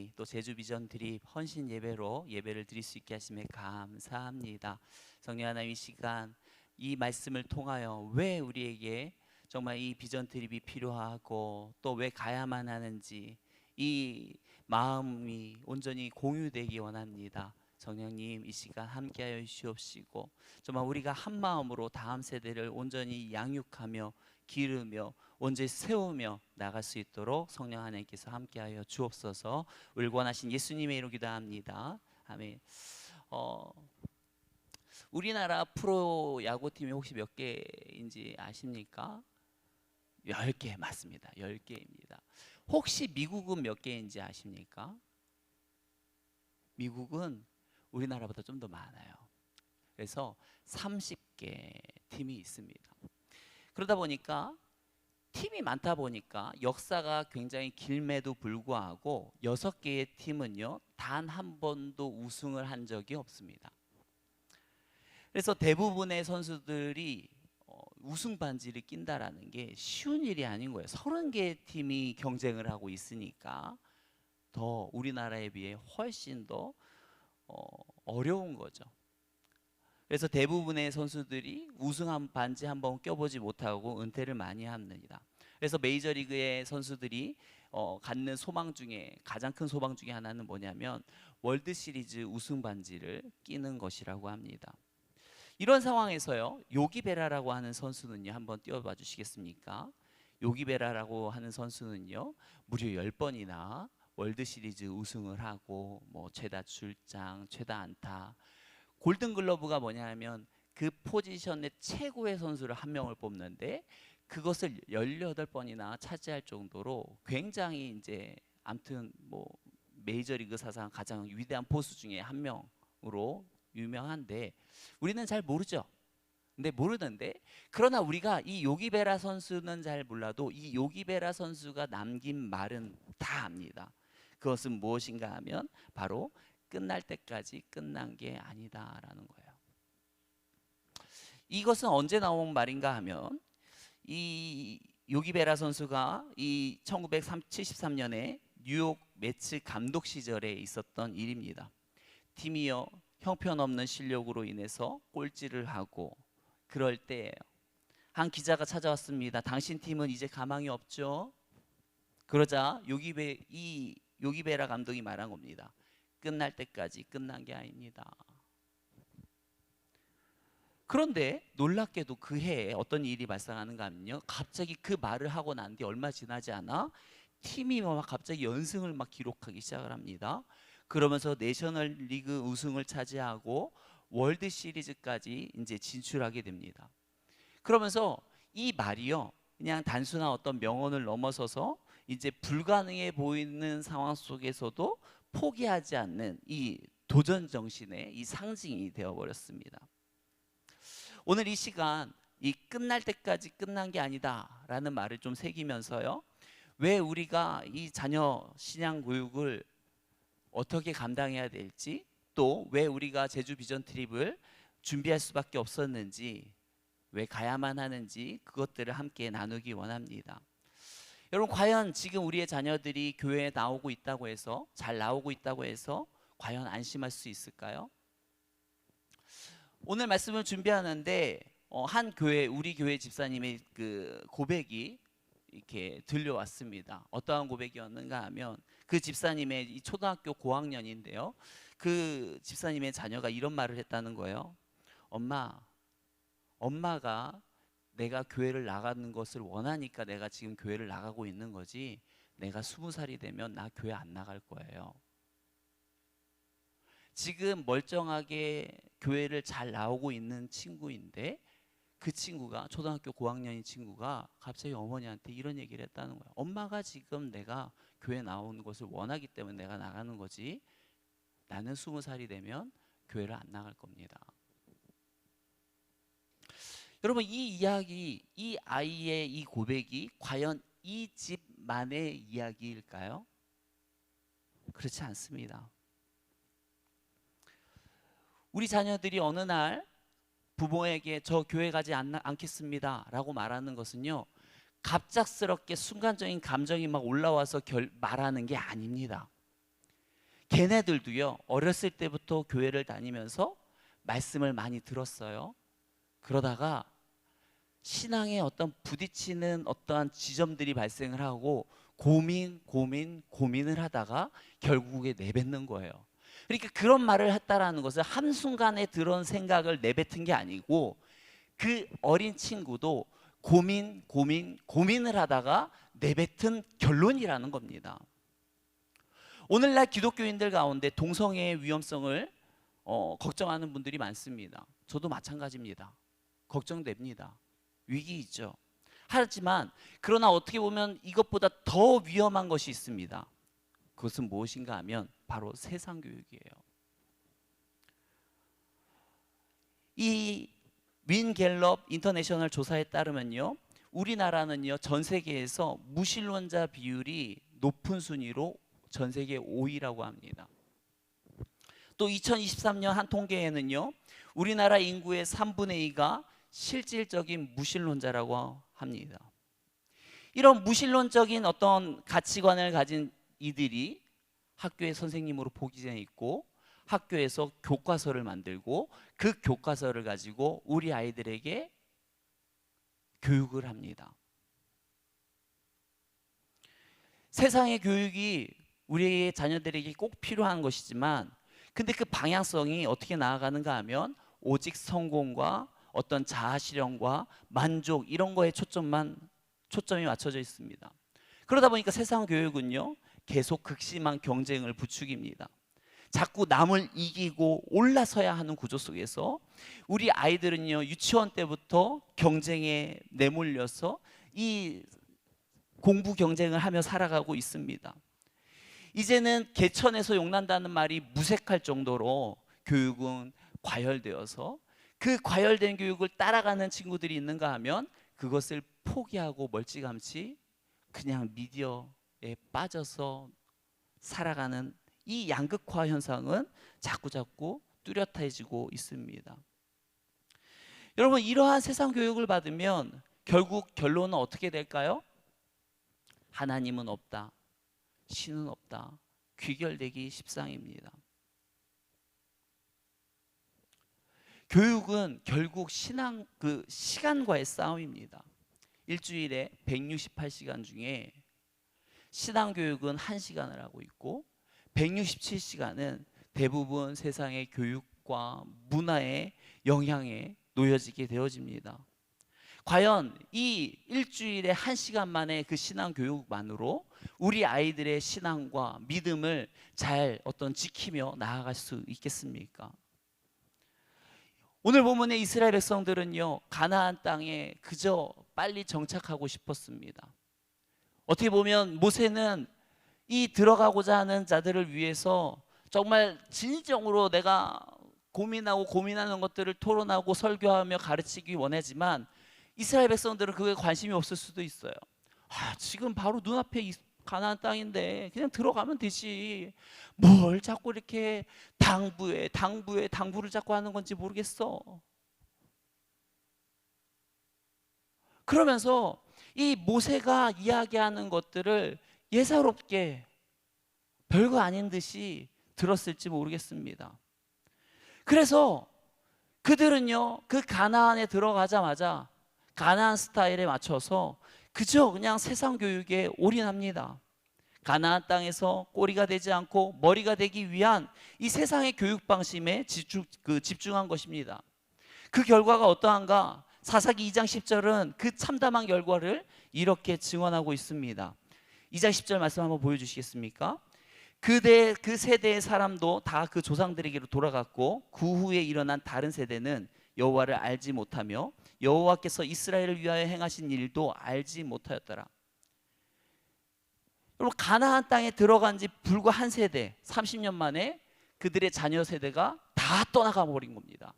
우리 또 제주 비전 드립 헌신 예배로 예배를 드릴 수 있게 하심에 감사합니다. 성령 하나님, 이 시간 이 말씀을 통하여 왜 우리에게 정말 이 비전 드립이 필요하고 또 왜 가야만 하는지 이 마음이 온전히 공유되기 원합니다. 성령님, 이 시간 함께하여 주시옵시고 정말 우리가 한 마음으로 다음 세대를 온전히 양육하며 기르며 온전히 세우며 나갈 수 있도록 성령 하나님께서 함께하여 주옵소서. 우리를 원하신 예수님의 이름으로 기도합니다. 아멘. 우리나라 프로 야구팀이 혹시 몇 개인지 아십니까? 10개 맞습니다. 10개입니다. 혹시 미국은 몇 개인지 아십니까? 미국은 우리나라보다 좀 더 많아요. 그래서 30개 팀이 있습니다. 그러다 보니까 팀이 많다 보니까 역사가 굉장히 길매도 불구하고 6개의 팀은요, 단 한 번도 우승을 한 적이 없습니다. 그래서 대부분의 선수들이 우승 반지를 낀다라는 게 쉬운 일이 아닌 거예요. 30개의 팀이 경쟁을 하고 있으니까 더 우리나라에 비해 훨씬 더 어려운 거죠. 그래서 대부분의 선수들이 우승 반지 한번 껴보지 못하고 은퇴를 많이 합니다. 그래서 메이저리그의 선수들이 갖는 소망 중에 가장 큰 소망 중에 하나는 뭐냐면 월드시리즈 우승 반지를 끼는 것이라고 합니다. 이런 상황에서요, 요기베라라고 하는 선수는요, 한번 띄워봐 주시겠습니까? 요기베라라고 하는 선수는요, 무려 10번이나 월드시리즈 우승을 하고 뭐 최다 출장, 최다 안타, 골든글러브가 뭐냐면 그 포지션의 최고의 선수를 한 명을 뽑는데 그것을 18번이나 차지할 정도로 굉장히 이제 아무튼 뭐 메이저리그 사상 가장 위대한 포수 중에 한 명으로 유명한데 우리는 잘 모르죠. 근데 모르는데 그러나 우리가 이 요기베라 선수는 잘 몰라도 이 요기베라 선수가 남긴 말은 다 압니다. 그것은 무엇인가 하면 바로 끝날 때까지 끝난 게 아니다라는 거예요. 이것은 언제 나온 말인가 하면 이 요기베라 선수가 이 1973년에 뉴욕 매츠 감독 시절에 있었던 일입니다. 팀이요, 형편없는 실력으로 인해서 꼴찌를 하고 그럴 때예요. 한 기자가 찾아왔습니다. 당신 팀은 이제 가망이 없죠? 그러자 요기베라 감독이 말한 겁니다. 끝날 때까지 끝난 게 아닙니다. 그런데 놀랍게도 그 해에 어떤 일이 발생하는가 하면요, 갑자기 그 말을 하고 난 뒤 얼마 지나지 않아 팀이 막 갑자기 연승을 막 기록하기 시작을 합니다. 그러면서 내셔널리그 우승을 차지하고 월드 시리즈까지 이제 진출하게 됩니다. 그러면서 이 말이요, 그냥 단순한 어떤 명언을 넘어서서 이제 불가능해 보이는 상황 속에서도 포기하지 않는 이 도전 정신의 이 상징이 되어 버렸습니다. 오늘 이 시간 이 끝날 때까지 끝난 게 아니다라는 말을 좀 새기면서요, 왜 우리가 이 자녀 신앙 교육을 어떻게 감당해야 될지, 또 왜 우리가 제주 비전 트립을 준비할 수밖에 없었는지, 왜 가야만 하는지 그것들을 함께 나누기 원합니다. 여러분, 과연 지금 우리의 자녀들이 교회에 나오고 있다고 해서, 잘 나오고 있다고 해서 과연 안심할 수 있을까요? 오늘 말씀을 준비하는데 한 교회, 우리 교회 집사님의 그 고백이 이렇게 들려왔습니다. 어떠한 고백이었는가 하면 그 집사님의 이 초등학교 고학년인데요, 그 집사님의 자녀가 이런 말을 했다는 거예요. 엄마가 내가 교회를 나가는 것을 원하니까 내가 지금 교회를 나가고 있는 거지, 내가 20살이 되면 나 교회 안 나갈 거예요. 지금 멀쩡하게 교회를 잘 나오고 있는 친구인데 그 친구가, 초등학교 고학년인 친구가 갑자기 어머니한테 이런 얘기를 했다는 거예요. 엄마가 지금 내가 교회 나오는 것을 원하기 때문에 내가 나가는 거지, 나는 20살이 되면 교회를 안 나갈 겁니다. 여러분, 이 이야기, 이 아이의 이 고백이 과연 이 집만의 이야기일까요? 그렇지 않습니다. 우리 자녀들이 어느 날 부모에게 저 교회 가지 않겠습니다 라고 말하는 것은요, 갑작스럽게 순간적인 감정이 막 올라와서 말하는 게 아닙니다. 걔네들도요, 어렸을 때부터 교회를 다니면서 말씀을 많이 들었어요. 그러다가 신앙에 어떤 부딪히는 어떠한 지점들이 발생을 하고 고민을 하다가 결국에 내뱉는 거예요. 그러니까 그런 말을 했다라는 것은 한순간에 들은 생각을 내뱉은 게 아니고 그 어린 친구도 고민을 하다가 내뱉은 결론이라는 겁니다. 오늘날 기독교인들 가운데 동성애의 위험성을 걱정하는 분들이 많습니다. 저도 마찬가지입니다. 걱정됩니다. 위기 있죠. 하지만 그러나 어떻게 보면 이것보다 더 위험한 것이 있습니다. 그것은 무엇인가 하면 바로 세상 교육이에요. 이 윈 갤럽 인터내셔널 조사에 따르면요, 우리나라는요 전 세계에서 무신론자 비율이 높은 순위로 전 세계 5위라고 합니다. 또 2023년 한 통계에는요, 우리나라 인구의 3분의 2가 실질적인 무신론자라고 합니다. 이런 무신론적인 어떤 가치관을 가진 이들이 학교의 선생님으로 보기에 있고 학교에서 교과서를 만들고 그 교과서를 가지고 우리 아이들에게 교육을 합니다. 세상의 교육이 우리의 자녀들에게 꼭 필요한 것이지만 근데 그 방향성이 어떻게 나아가는가 하면 오직 성공과 어떤 자아실현과 만족 이런 거에 초점이 맞춰져 있습니다. 그러다 보니까 세상 교육은요 계속 극심한 경쟁을 부추깁니다. 자꾸 남을 이기고 올라서야 하는 구조 속에서 우리 아이들은요 유치원 때부터 경쟁에 내몰려서 이 공부 경쟁을 하며 살아가고 있습니다. 이제는 개천에서 용난다는 말이 무색할 정도로 교육은 과열되어서 그 과열된 교육을 따라가는 친구들이 있는가 하면 그것을 포기하고 멀찌감치 그냥 미디어에 빠져서 살아가는 이 양극화 현상은 자꾸자꾸 뚜렷해지고 있습니다. 여러분, 이러한 세상 교육을 받으면 결국 결론은 어떻게 될까요? 하나님은 없다, 신은 없다, 귀결되기 십상입니다. 교육은 결국 시간과의 싸움입니다. 일주일에 168시간 중에 신앙교육은 1시간을 하고 있고 167시간은 대부분 세상의 교육과 문화의 영향에 놓여지게 되어집니다. 과연 이 일주일에 1시간 만에 그 신앙교육만으로 우리 아이들의 신앙과 믿음을 잘 지키며 나아갈 수 있겠습니까? 오늘 본문의 이스라엘 백성들은요 가나안 땅에 그저 빨리 정착하고 싶었습니다. 어떻게 보면 모세는 이 들어가고자 하는 자들을 위해서 정말 진정으로 내가 고민하는 것들을 토론하고 설교하며 가르치기 원하지만 이스라엘 백성들은 그게 관심이 없을 수도 있어요. 지금 바로 눈앞에 가나안 땅인데 그냥 들어가면 되지. 뭘 자꾸 이렇게 당부를 자꾸 하는 건지 모르겠어. 그러면서 이 모세가 이야기하는 것들을 예사롭게 별거 아닌 듯이 들었을지 모르겠습니다. 그래서 그들은요 그 가나안에 들어가자마자 가나안 스타일에 맞춰서 그저 그냥 세상 교육에 올인합니다. 가나안 땅에서 꼬리가 되지 않고 머리가 되기 위한 이 세상의 교육 방식에 집중한 것입니다. 그 결과가 어떠한가? 사사기 2장 10절은 그 참담한 결과를 이렇게 증언하고 있습니다. 2장 10절 말씀 한번 보여주시겠습니까? 그 세대의 사람도 다 그 조상들에게로 돌아갔고 그 후에 일어난 다른 세대는 여호와를 알지 못하며 여호와께서 이스라엘을 위하여 행하신 일도 알지 못하였더라. 여러분, 가나안 땅에 들어간 지 불과 한 세대, 30년 만에 그들의 자녀 세대가 다 떠나가 버린 겁니다.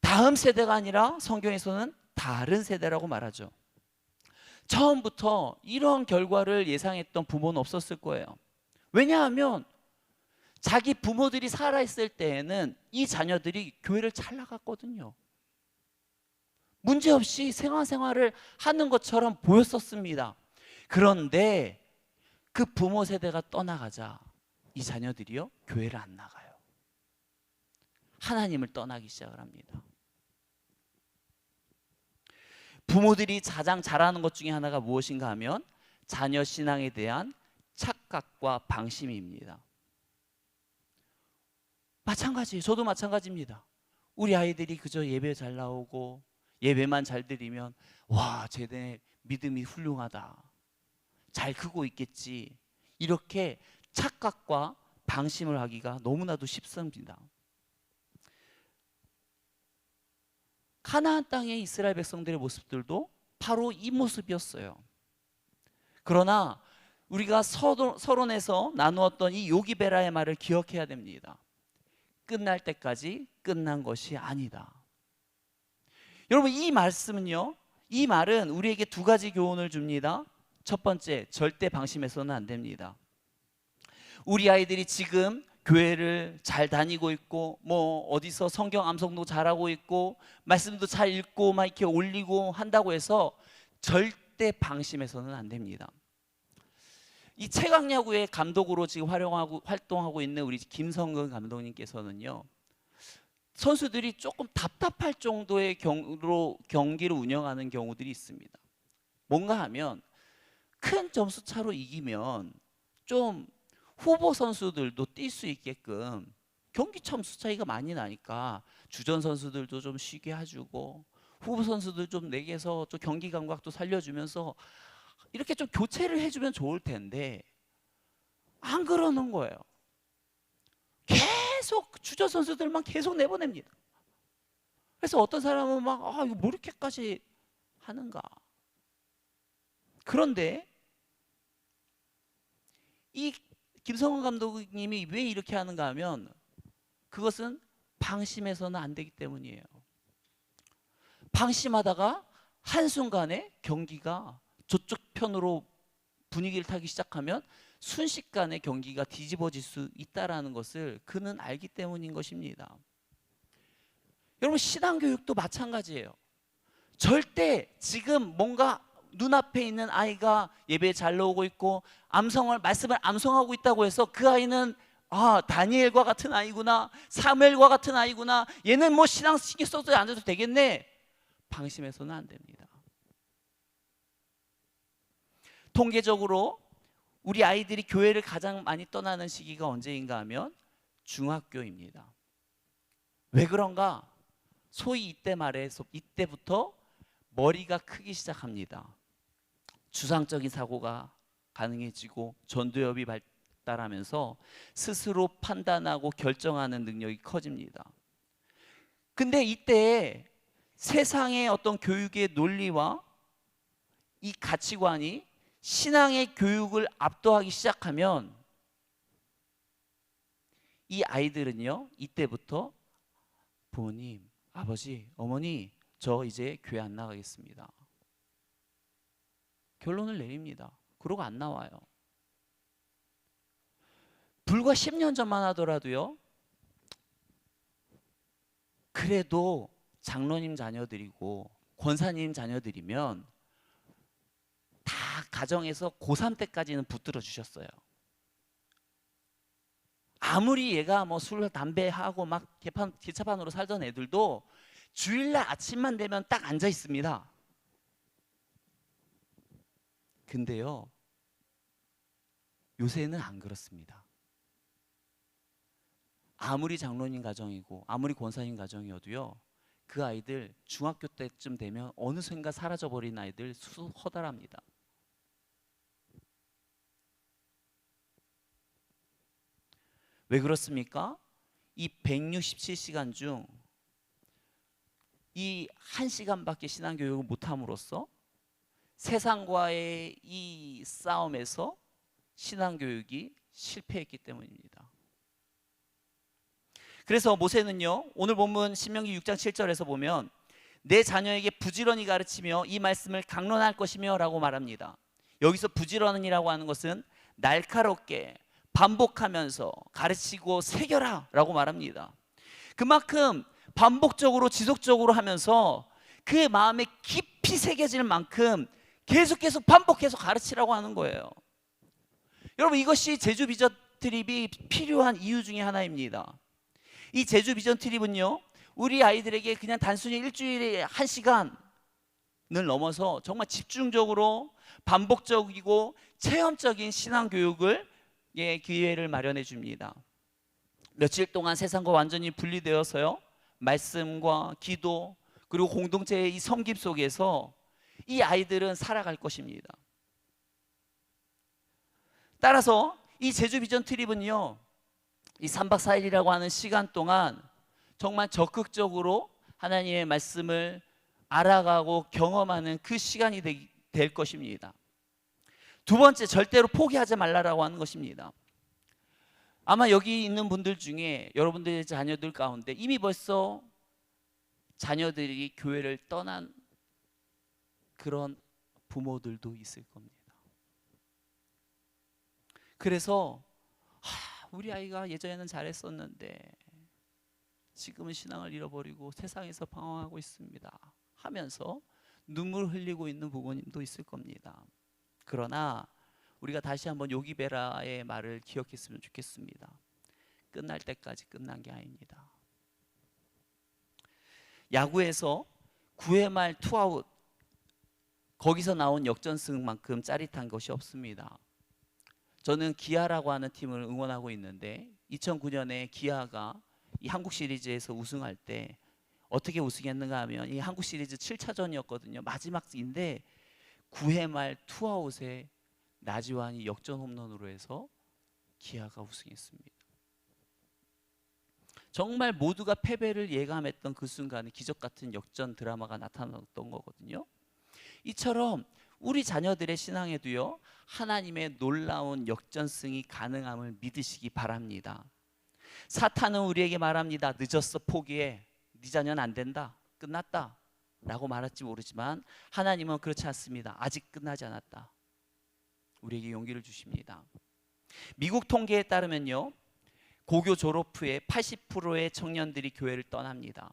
다음 세대가 아니라 성경에서는 다른 세대라고 말하죠. 처음부터 이런 결과를 예상했던 부모는 없었을 거예요. 왜냐하면 자기 부모들이 살아있을 때에는 이 자녀들이 교회를 잘 나갔거든요. 문제없이 생활을 하는 것처럼 보였었습니다. 그런데 그 부모 세대가 떠나가자 이 자녀들이요 교회를 안 나가요. 하나님을 떠나기 시작을 합니다. 부모들이 가장 잘하는 것 중에 하나가 무엇인가 하면 자녀 신앙에 대한 착각과 방심입니다. 마찬가지예요. 저도 마찬가지입니다. 우리 아이들이 그저 예배 잘 나오고 예배만 잘 드리면 와, 쟤네 믿음이 훌륭하다, 잘 크고 있겠지, 이렇게 착각과 방심을 하기가 너무나도 쉽습니다. 가나안 땅의 이스라엘 백성들의 모습들도 바로 이 모습이었어요. 그러나 우리가 서론에서 나누었던 이 요기베라의 말을 기억해야 됩니다. 끝날 때까지 끝난 것이 아니다. 여러분, 이 말씀은요, 이 말은 우리에게 두 가지 교훈을 줍니다. 첫 번째, 절대 방심해서는 안 됩니다. 우리 아이들이 지금 교회를 잘 다니고 있고 뭐 어디서 성경 암송도 잘하고 있고 말씀도 잘 읽고 막 이렇게 올리고 한다고 해서 절대 방심해서는 안 됩니다. 이 최강야구의 감독으로 지금 활동하고 있는 우리 김성근 감독님께서는요, 선수들이 조금 답답할 정도의 경기를 운영하는 경우들이 있습니다. 뭔가 하면 큰 점수 차로 이기면 좀 후보 선수들도 뛸 수 있게끔 경기 점수 차이가 많이 나니까 주전 선수들도 좀 쉬게 해주고 후보 선수들 좀 내게서 좀 경기 감각도 살려주면서 이렇게 좀 교체를 해주면 좋을 텐데 안 그러는 거예요. 계속 주전 선수들만 계속 내보냅니다. 그래서 어떤 사람은 막 이거 뭐 이렇게까지 하는가. 그런데 이 김성훈 감독님이 왜 이렇게 하는가 하면 그것은 방심해서는 안 되기 때문이에요. 방심하다가 한순간에 경기가 저쪽 편으로 분위기를 타기 시작하면 순식간에 경기가 뒤집어질 수 있다는 것을 그는 알기 때문인 것입니다. 여러분, 신앙교육도 마찬가지예요. 절대 지금 뭔가 눈앞에 있는 아이가 예배에 잘 나오고 있고 말씀을 암송하고 있다고 해서 그 아이는 다니엘과 같은 아이구나, 사무엘과 같은 아이구나, 얘는 뭐 신앙 신경 써도 안 해도 되겠네, 방심해서는 안 됩니다. 통계적으로 우리 아이들이 교회를 가장 많이 떠나는 시기가 언제인가 하면 중학교입니다. 왜 그런가? 소위 이때부터 머리가 크기 시작합니다. 주상적인 사고가 가능해지고 전두엽이 발달하면서 스스로 판단하고 결정하는 능력이 커집니다. 근데 이때 세상의 어떤 교육의 논리와 이 가치관이 신앙의 교육을 압도하기 시작하면 이 아이들은요, 이때부터 부모님, 아버지, 어머니, 저 이제 교회 안 나가겠습니다, 결론을 내립니다. 그러고 안 나와요. 불과 10년 전만 하더라도요, 그래도 장로님 자녀들이고 권사님 자녀들이면 다 가정에서 고3 때까지는 붙들어 주셨어요. 아무리 얘가 뭐 술, 담배 하고 막 개차반으로 살던 애들도 주일날 아침만 되면 딱 앉아 있습니다. 근데요, 요새는 안 그렇습니다. 아무리 장로님 가정이고 아무리 권사님 가정이어도요, 그 아이들 중학교 때쯤 되면 어느 순간 사라져버린 아이들 허다랍니다. 왜 그렇습니까? 이 167시간 중 이 1시간밖에 신앙교육을 못함으로써 세상과의 이 싸움에서 신앙교육이 실패했기 때문입니다. 그래서 모세는요, 오늘 본문 신명기 6장 7절에서 보면 내 자녀에게 부지런히 가르치며 이 말씀을 강론할 것이며 라고 말합니다. 여기서 부지런히라고 하는 것은 날카롭게 반복하면서 가르치고 새겨라 라고 말합니다. 그만큼 반복적으로 지속적으로 하면서 그의 마음에 깊이 새겨질 만큼 계속 반복해서 가르치라고 하는 거예요. 여러분, 이것이 제주 비전 트립이 필요한 이유 중에 하나입니다. 이 제주 비전 트립은요, 우리 아이들에게 그냥 단순히 일주일에 1시간을 넘어서 정말 집중적으로 반복적이고 체험적인 신앙 교육을 기회를 마련해 줍니다. 며칠 동안 세상과 완전히 분리되어서요, 말씀과 기도 그리고 공동체의 이 섬김 속에서 이 아이들은 살아갈 것입니다. 따라서 이 제주 비전 트립은요, 이 3박 4일이라고 하는 시간 동안 정말 적극적으로 하나님의 말씀을 알아가고 경험하는 그 시간이 될 것입니다. 두 번째, 절대로 포기하지 말라라고 하는 것입니다. 아마 여기 있는 분들 중에 여러분들의 자녀들 가운데 이미 벌써 자녀들이 교회를 떠난 그런 부모들도 있을 겁니다. 그래서 우리 아이가 예전에는 잘했었는데 지금은 신앙을 잃어버리고 세상에서 방황하고 있습니다 하면서 눈물 흘리고 있는 부모님도 있을 겁니다. 그러나 우리가 다시 한번 요기베라의 말을 기억했으면 좋겠습니다. 끝날 때까지 끝난 게 아닙니다. 야구에서 9회 말 투아웃, 거기서 나온 역전승만큼 짜릿한 것이 없습니다. 저는 기아라고 하는 팀을 응원하고 있는데 2009년에 기아가 이 한국 시리즈에서 우승할 때 어떻게 우승했는가 하면 이 한국 시리즈 7차전이었거든요. 마지막인데 9회 말 투아웃에 나지완이 역전 홈런으로 해서 기아가 우승했습니다. 정말 모두가 패배를 예감했던 그 순간에 기적 같은 역전 드라마가 나타났던 거거든요. 이처럼 우리 자녀들의 신앙에도요, 하나님의 놀라운 역전승이 가능함을 믿으시기 바랍니다. 사탄은 우리에게 말합니다. 늦었어, 포기해. 네 자녀는 안 된다, 끝났다 라고 말할지 모르지만 하나님은 그렇지 않습니다. 아직 끝나지 않았다. 우리에게 용기를 주십니다. 미국 통계에 따르면요, 고교 졸업 후에 80%의 청년들이 교회를 떠납니다.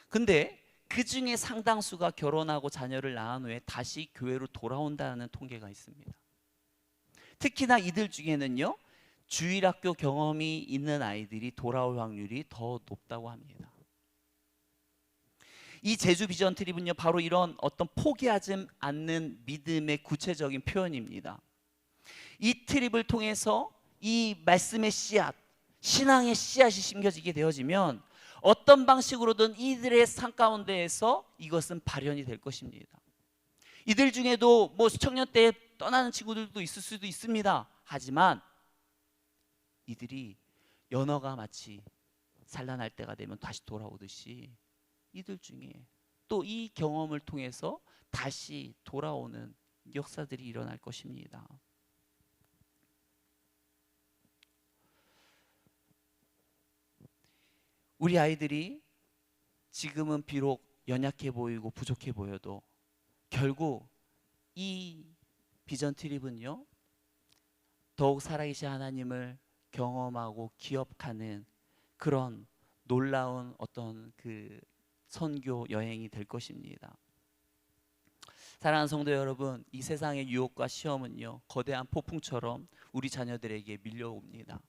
근데 그 중에 상당수가 결혼하고 자녀를 낳은 후에 다시 교회로 돌아온다는 통계가 있습니다. 특히나 이들 중에는요, 주일학교 경험이 있는 아이들이 돌아올 확률이 더 높다고 합니다. 이 제주 비전 트립은요, 바로 이런 어떤 포기하지 않는 믿음의 구체적인 표현입니다. 이 트립을 통해서 이 말씀의 씨앗, 신앙의 씨앗이 심겨지게 되어지면 어떤 방식으로든 이들의 삶 가운데에서 이것은 발현이 될 것입니다. 이들 중에도 뭐 청년 때 떠나는 친구들도 있을 수도 있습니다. 하지만 이들이 연어가 마치 산란할 때가 되면 다시 돌아오듯이 이들 중에 또 이 경험을 통해서 다시 돌아오는 역사들이 일어날 것입니다. 우리 아이들이 지금은 비록 연약해 보이고 부족해 보여도 결국 이 비전 트립은요, 더욱 살아계신 하나님을 경험하고 기억하는 그런 놀라운 어떤 그 선교 여행이 될 것입니다. 사랑하는 성도 여러분, 이 세상의 유혹과 시험은요, 거대한 폭풍처럼 우리 자녀들에게 밀려옵니다.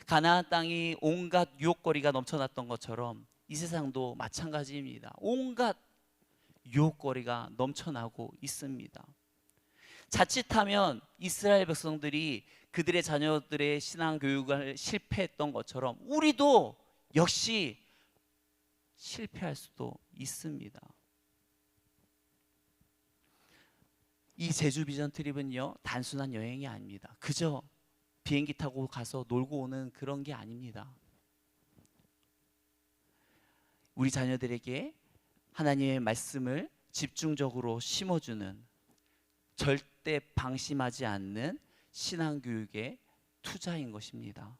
가나안 땅이 온갖 유혹거리가 넘쳐났던 것처럼 이 세상도 마찬가지입니다. 온갖 유혹거리가 넘쳐나고 있습니다. 자칫하면 이스라엘 백성들이 그들의 자녀들의 신앙 교육을 실패했던 것처럼 우리도 역시 실패할 수도 있습니다. 이 제주 비전 트립은요, 단순한 여행이 아닙니다. 그저 비행기 타고 가서 놀고 오는 그런 게 아닙니다. 우리 자녀들에게 하나님의 말씀을 집중적으로 심어주는, 절대 방심하지 않는 신앙교육의 투자인 것입니다.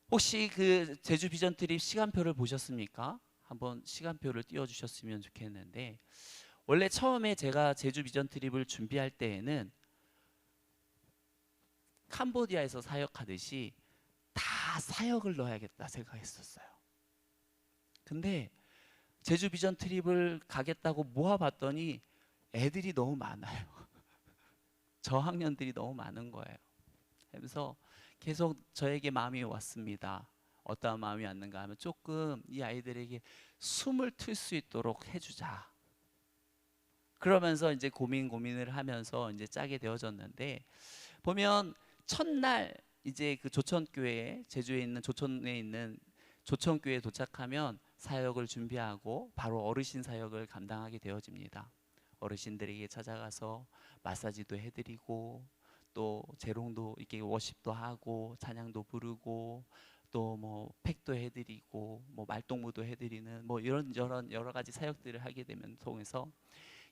혹시 그 제주 비전 트립 시간표를 보셨습니까? 한번 시간표를 띄워주셨으면 좋겠는데, 원래 처음에 제가 제주 비전 트립을 준비할 때에는 캄보디아에서 사역하듯이 다 사역을 넣어야겠다 생각했었어요. 근데 제주 비전 트립을 가겠다고 모아봤더니 애들이 너무 많아요. 저학년들이 너무 많은 거예요. 그래서 계속 저에게 마음이 왔습니다. 어떠한 마음이 왔는가 하면 조금 이 아이들에게 숨을 틀 수 있도록 해주자. 그러면서 이제 고민을 하면서 이제 짜게 되어졌는데, 보면 첫날 이제 그 조천교회, 제주에 있는 조천에 있는 조천교회에 도착하면 사역을 준비하고 바로 어르신 사역을 감당하게 되어집니다. 어르신들에게 찾아가서 마사지도 해드리고, 또 재롱도 이렇게 워십도 하고 찬양도 부르고, 또 뭐 팩도 해드리고, 뭐 말동무도 해드리는 뭐 이런저런 여러 가지 사역들을 하게 되면 통해서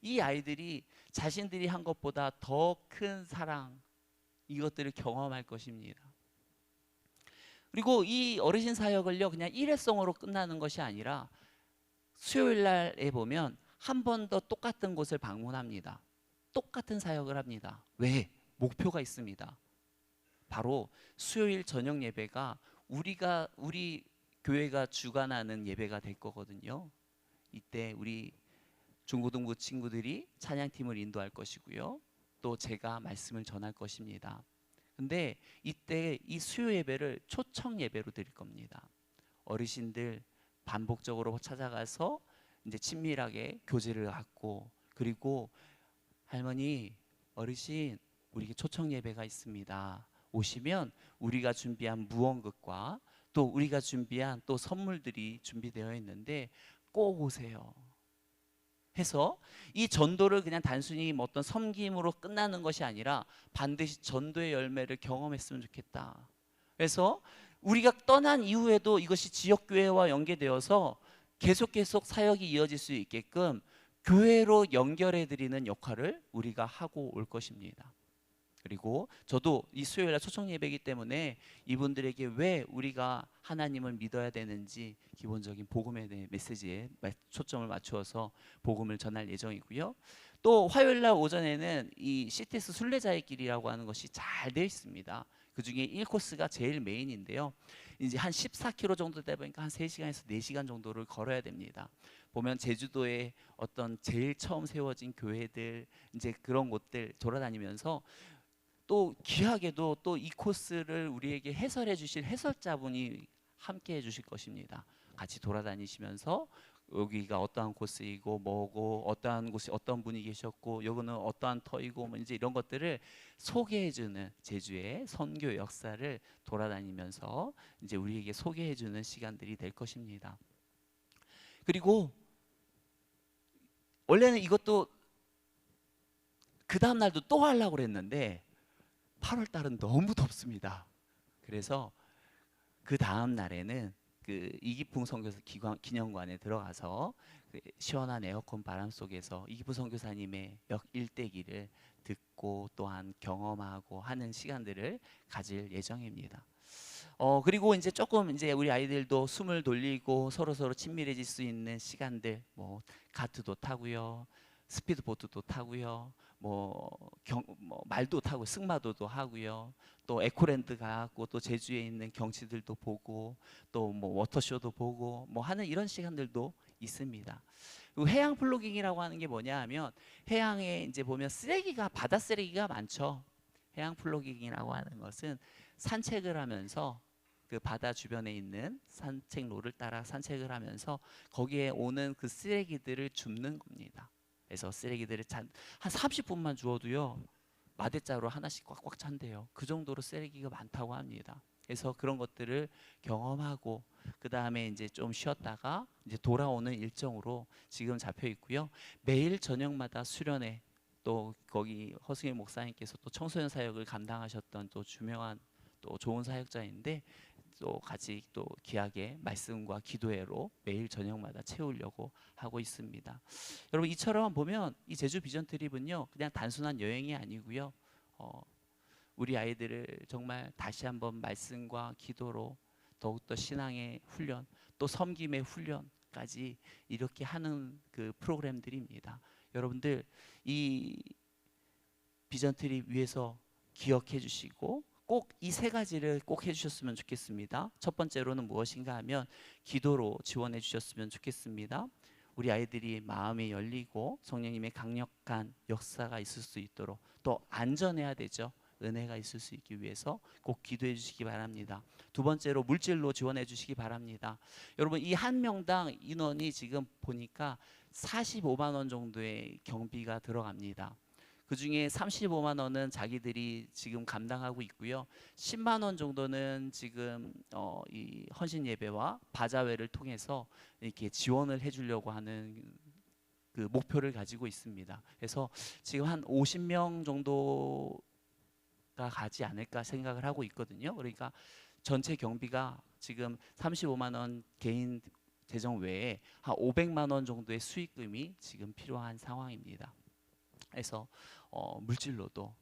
이 아이들이 자신들이 한 것보다 더 큰 사랑, 이것들을 경험할 것입니다. 그리고 이 어르신 사역을요, 그냥 일회성으로 끝나는 것이 아니라 수요일 날에 보면 한 번 더 똑같은 곳을 방문합니다. 똑같은 사역을 합니다. 왜? 목표가 있습니다. 바로 수요일 저녁 예배가 우리 교회가 주관하는 예배가 될 거거든요. 이때 우리 중고등부 친구들이 찬양팀을 인도할 것이고요. 또 제가 말씀을 전할 것입니다. 근데 이때 이 수요 예배를 초청 예배로 드릴 겁니다. 어르신들 반복적으로 찾아가서 이제 친밀하게 교제를 갖고, 그리고 할머니, 어르신, 우리 초청 예배가 있습니다. 오시면 우리가 준비한 무언극과 또 우리가 준비한 또 선물들이 준비되어 있는데 꼭 오세요. 해서 이 전도를 그냥 단순히 뭐 어떤 섬김으로 끝나는 것이 아니라 반드시 전도의 열매를 경험했으면 좋겠다. 그래서 우리가 떠난 이후에도 이것이 지역교회와 연계되어서 계속 사역이 이어질 수 있게끔 교회로 연결해 드리는 역할을 우리가 하고 올 것입니다. 그리고 저도 이 수요일날 초청 예배이기 때문에 이분들에게 왜 우리가 하나님을 믿어야 되는지 기본적인 복음에 대한 메시지에 초점을 맞추어서 복음을 전할 예정이고요. 또 화요일날 오전에는 이 CTS 순례자의 길이라고 하는 것이 잘 되어 있습니다. 그 중에 1코스가 제일 메인인데요. 이제 한 14km 정도 되다 보니까 한 3시간에서 4시간 정도를 걸어야 됩니다. 보면 제주도에 어떤 제일 처음 세워진 교회들, 이제 그런 곳들 돌아다니면서 또 귀하게도 또 이 코스를 우리에게 해설해 주실 해설자분이 함께 해 주실 것입니다. 같이 돌아다니시면서 여기가 어떠한 코스이고 뭐고, 어떠한 곳이 어떤 분이 계셨고, 여기는 어떠한 터이고, 뭐 이제 이런 것들을 소개해 주는, 제주의 선교 역사를 돌아다니면서 이제 우리에게 소개해 주는 시간들이 될 것입니다. 그리고 원래는 이것도 그 다음 날도 또 하려고 그랬는데 8월 달은 너무 덥습니다. 그래서 그 다음 날에는 그 이기풍 선교사 기념관에 들어가서 그 시원한 에어컨 바람 속에서 이기풍 선교사님의 일대기를 듣고 또한 경험하고 하는 시간들을 가질 예정입니다. 그리고 이제 조금 이제 우리 아이들도 숨을 돌리고 서로 친밀해질 수 있는 시간들, 뭐 카트도 타고요, 스피드보트도 타고요, 뭐 말도 타고 승마도도 하고요, 또 에코랜드 가고 또 제주에 있는 경치들도 보고 또 뭐 워터쇼도 보고 뭐 하는 이런 시간들도 있습니다. 그리고 해양 플로깅이라고 하는 게 뭐냐 하면, 해양에 이제 보면 쓰레기가, 바다 쓰레기가 많죠. 해양 플로깅이라고 하는 것은 산책을 하면서 그 바다 주변에 있는 산책로를 따라 산책을 하면서 거기에 오는 그 쓰레기들을 줍는 겁니다. 그래서 쓰레기들을 한 30분만 주워도요, 마대자루 하나씩 꽉꽉 찬대요. 그 정도로 쓰레기가 많다고 합니다. 그래서 그런 것들을 경험하고 그 다음에 이제 좀 쉬었다가 이제 돌아오는 일정으로 지금 잡혀 있고요. 매일 저녁마다 수련회, 또 거기 허승일 목사님께서 또 청소년 사역을 감당하셨던 또 유명한 또 좋은 사역자인데, 또 같이 또 귀하게 말씀과 기도회로 매일 저녁마다 채우려고 하고 있습니다. 여러분, 이처럼 보면 이 제주 비전 트립은요, 그냥 단순한 여행이 아니고요, 우리 아이들을 정말 다시 한번 말씀과 기도로 더욱더 신앙의 훈련, 또 섬김의 훈련까지 이렇게 하는 그 프로그램들입니다. 여러분들 이 비전 트립 위해서 기억해 주시고 꼭 이 세 가지를 꼭 해주셨으면 좋겠습니다. 첫 번째로는 무엇인가 하면 기도로 지원해 주셨으면 좋겠습니다. 우리 아이들이 마음이 열리고 성령님의 강력한 역사가 있을 수 있도록, 또 안전해야 되죠. 은혜가 있을 수 있기 위해서 꼭 기도해 주시기 바랍니다. 두 번째로 물질로 지원해 주시기 바랍니다. 여러분, 이 한 명당 인원이 지금 보니까 45만 원 정도의 경비가 들어갑니다. 그 중에 35만 원은 자기들이 지금 감당하고 있고요. 10만 원 정도는 지금 이 헌신 예배와 바자회를 통해서 이렇게 지원을 해주려고 하는 그 목표를 가지고 있습니다. 그래서 지금 한 50명 정도가 가지 않을까 생각을 하고 있거든요. 그러니까 전체 경비가 지금 35만 원 개인 재정 외에 한 500만 원 정도의 수익금이 지금 필요한 상황입니다. 그래서 물질로도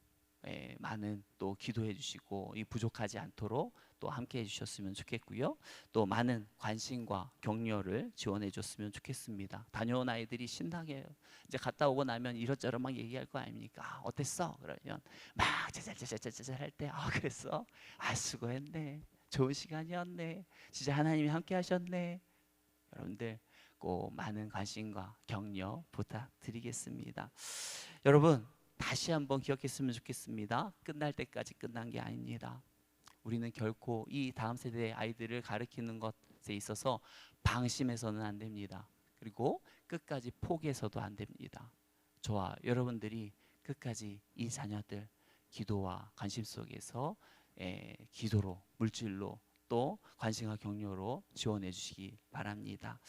많은 또 기도해 주시고 이 부족하지 않도록 또 함께 해주셨으면 좋겠고요. 또 많은 관심과 격려를 지원해 줬으면 좋겠습니다. 다녀온 아이들이 신나게 이제 갔다 오고 나면 이것저것 막 얘기할 거 아닙니까? 어땠어? 그러면 막 짜잘짜잘짜잘 할 때 그랬어? 수고했네. 좋은 시간이었네. 진짜 하나님이 함께 하셨네. 여러분들 꼭 많은 관심과 격려 부탁드리겠습니다. 여러분, 다시 한번 기억했으면 좋겠습니다. 끝날 때까지 끝난 게 아닙니다. 우리는 결코 이 다음 세대의 아이들을 가르치는 것에 있어서 방심해서는 안 됩니다. 그리고 끝까지 포기해서도 안 됩니다. 저와 여러분들이 끝까지 이 자녀들 기도와 관심 속에서 기도로, 물질로, 또 관심과 격려로 지원해 주시기 바랍니다.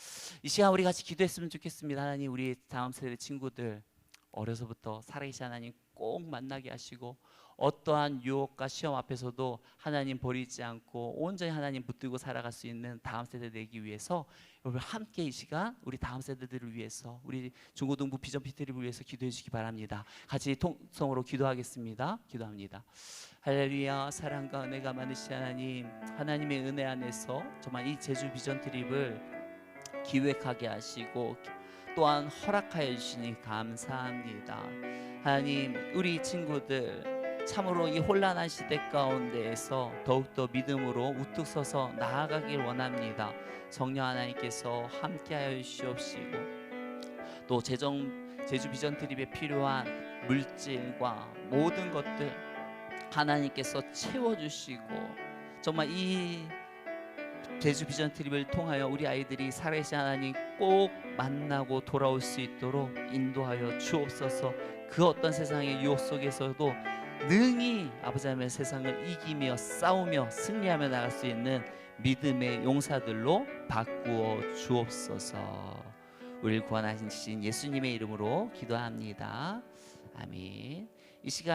이 시간 우리 같이 기도했으면 좋겠습니다. 하나님, 우리 다음 세대 친구들 어려서부터 살아계신 하나님 꼭 만나게 하시고, 어떠한 유혹과 시험 앞에서도 하나님 버리지 않고 온전히 하나님 붙들고 살아갈 수 있는 다음 세대 되기 위해서 여러분 함께 이 시간 우리 다음 세대들을 위해서, 우리 중고등부 비전 피트를 위해서 기도해 주시기 바랍니다. 같이 통성으로 기도하겠습니다. 기도합니다. 할렐루야. 사랑과 은혜가 많으신 하나님, 하나님의 은혜 안에서 정말 이 제주 비전 트립을 기획하게 하시고 또한 허락하여 주시니 감사합니다. 하나님, 우리 친구들 참으로 이 혼란한 시대 가운데에서 더욱더 믿음으로 우뚝 서서 나아가길 원합니다. 성령 하나님께서 함께하여 주시옵시고, 또 제주 비전 트립에 필요한 물질과 모든 것들 하나님께서 채워주시고, 정말 이 제주 비전 트립을 통하여 우리 아이들이 살아계신 하나님 꼭 만나고 돌아올 수 있도록 인도하여 주옵소서. 그 어떤 세상의 유혹 속에서도 능히 아버지 하나님의 세상을 이기며 싸우며 승리하며 나갈 수 있는 믿음의 용사들로 바꾸어 주옵소서. 우리를 구원하신 예수님의 이름으로 기도합니다. 아멘. 이 시간